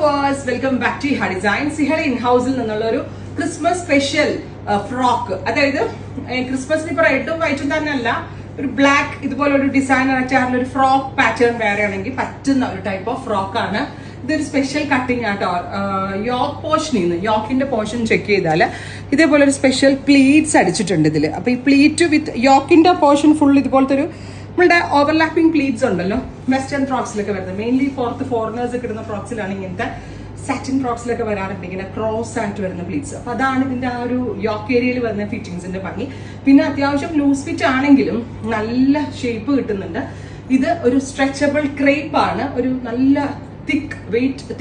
viewers, welcome back to Iha Designs. Iha in-house-il നിന്നുള്ള ഒരു Christmas special frock, അതായത് ക്രിസ്മസിന് ഇപ്പൊ റെഡും വൈറ്റും തന്നെ അല്ല, ഒരു ബ്ലാക്ക് ഇതുപോലെ ഒരു ഡിസൈനർ ആയിട്ടുള്ള ഒരു ഫ്രോക്ക് പാറ്റേൺ വേറെ ആണെങ്കിൽ പറ്റുന്ന ഒരു ടൈപ്പ് ഓഫ് ഫ്രോക്ക് ആണ്. ഇതൊരു സ്പെഷ്യൽ കട്ടിങ് ആട്ടോ. യോക്ക് പോർഷനിൽ നിന്ന് യോക്കിന്റെ പോർഷൻ ചെക്ക് ചെയ്താൽ ഇതേപോലെ ഒരു സ്പെഷ്യൽ പ്ലീറ്റ്സ് അടിച്ചിട്ടുണ്ട് ഇതിൽ. അപ്പൊ ഈ പ്ലീറ്റ് വിത്ത് യോക്കിന്റെ പോർഷൻ ഫുൾ ഇതുപോലത്തെ ഒരു നമ്മളുടെ ഓവർലാപ്പിംഗ് പ്ലീറ്റ്സ് ഉണ്ടല്ലോ, വെസ്റ്റേൺ ഫ്രോക്സിലൊക്കെ വരുന്നത്. മെയിൻലി ഫോറിനേഴ്സ് ഒക്കെ ഇടുന്ന ഫ്രോക്സിലാണ് ഇങ്ങനത്തെ സാറ്റിൻ ഫ്രോക്സിലൊക്കെ വരാറുണ്ട്, ഇങ്ങനെ ക്രോസ് ആയിട്ട് വരുന്ന പ്ലീറ്റ്സ്. അപ്പൊ അതാണ് ഇതിന്റെ ആ ഒരു യോക്ക് ഏരിയയിൽ വരുന്ന ഫിറ്റിങ്സിന്റെ ഭംഗി. പിന്നെ അത്യാവശ്യം ലൂസ് ഫിറ്റ് ആണെങ്കിലും നല്ല ഷേപ്പ് കിട്ടുന്നുണ്ട്. ഇത് ഒരു സ്ട്രെച്ചബിൾ ക്രേപ്പ് ആണ്, ഒരു നല്ല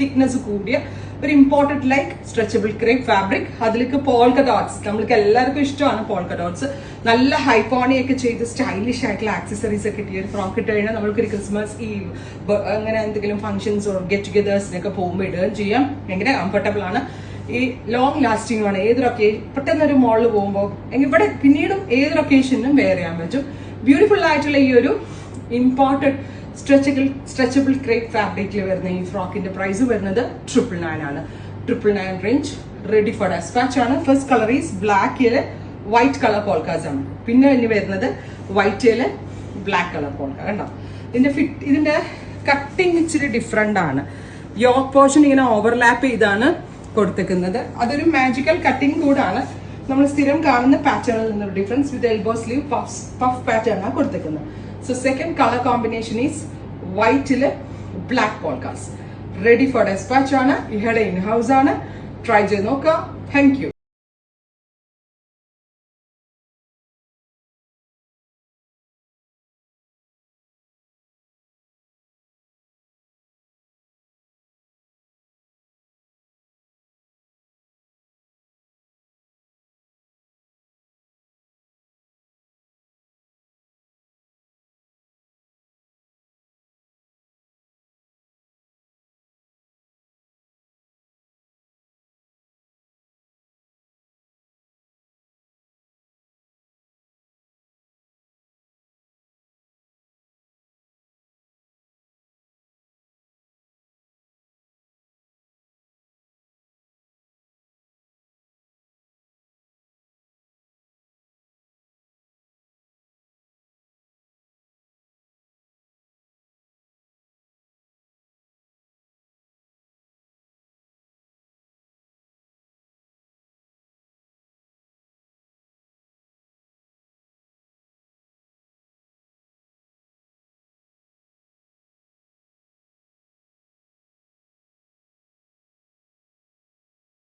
തിക്നെസ് കൂടിയ ഒരു important like stretchable crepe fabric. അതിലേക്ക് പോൾക്ക ഡോട്ട്സ്, നമ്മൾക്ക് എല്ലാവർക്കും ഇഷ്ടമാണ് പോൾക്ക ഡോട്ട്സ്. നല്ല ഹൈപ്പോണി ഒക്കെ ചെയ്ത് സ്റ്റൈലിഷ് ആയിട്ടുള്ള ആക്സസറീസ് ഒക്കെ ഇട്ട് ഫ്രോക്ക് ഇട്ട് കഴിഞ്ഞാൽ നമുക്കൊരു ക്രിസ്മസ് ഈവ് അങ്ങനെ എന്തെങ്കിലും ഫംഗ്ഷൻസോ ഗെറ്റ് ടുഗദേഴ്സിനൊക്കെ പോകുമ്പോൾ ഇടുകയും ചെയ്യാം. ഭയങ്കര കംഫർട്ടബിൾ ആണ്, ഈ ലോങ് ലാസ്റ്റിംഗ് ആണ്. ഏതൊരു പെട്ടെന്നൊരു മോളിൽ പോകുമ്പോൾ ഇവിടെ പിന്നീടും ഏതൊരു ഒക്കേഷനും വെയർ ചെയ്യാൻ പറ്റും. ബ്യൂട്ടിഫുൾ ആയിട്ടുള്ള ഈ ഒരു ഇമ്പോർട്ടന്റ് സ്ട്രെച്ചബിൾ ക്രേപ്പ് ഫാബ്രിക്കിൽ വരുന്ന ഈ ഫ്രോക്കിന്റെ പ്രൈസ് വരുന്നത് 999 ആണ്. 999 റേഞ്ച്, റെഡി ഫോർ ഡെസ്പാച്ച് ആണ്. ഫസ്റ്റ് കളർ ഈസ് ബ്ലാക്കില് വൈറ്റ് കളർ പോൾക്കാസ് ആണ്. പിന്നെ ഇനി വരുന്നത് വൈറ്റില് ബ്ലാക്ക് കളർ പോൾക്ക. കണ്ടോ, ഇതിന്റെ കട്ടിങ് ഇച്ചിരി ഡിഫറെന്റ് ആണ്. യോക്ക് പോർഷൻ ഇങ്ങനെ ഓവർലാപ്പ് ചെയ്താണ് കൊടുത്തേക്കുന്നത്. അതൊരു മാജിക്കൽ കട്ടിങ് കൂടാണ്. നമ്മൾ സ്ഥിരം കാണുന്ന പാറ്റേണിൽ നിന്നൊരു ഡിഫറൻസ്. വിത്ത് എൽബോ സ്ലീവ് പഫ് പാറ്റേൺ ആണ് കൊടുത്തേക്കുന്നത്. So second color combination is white ile black polkas. Ready for dispatch ആണ്. ഇഹയുടെ in house ആണ്. ട്രൈ ചെയ്ത് നോക്കാം. Thank you.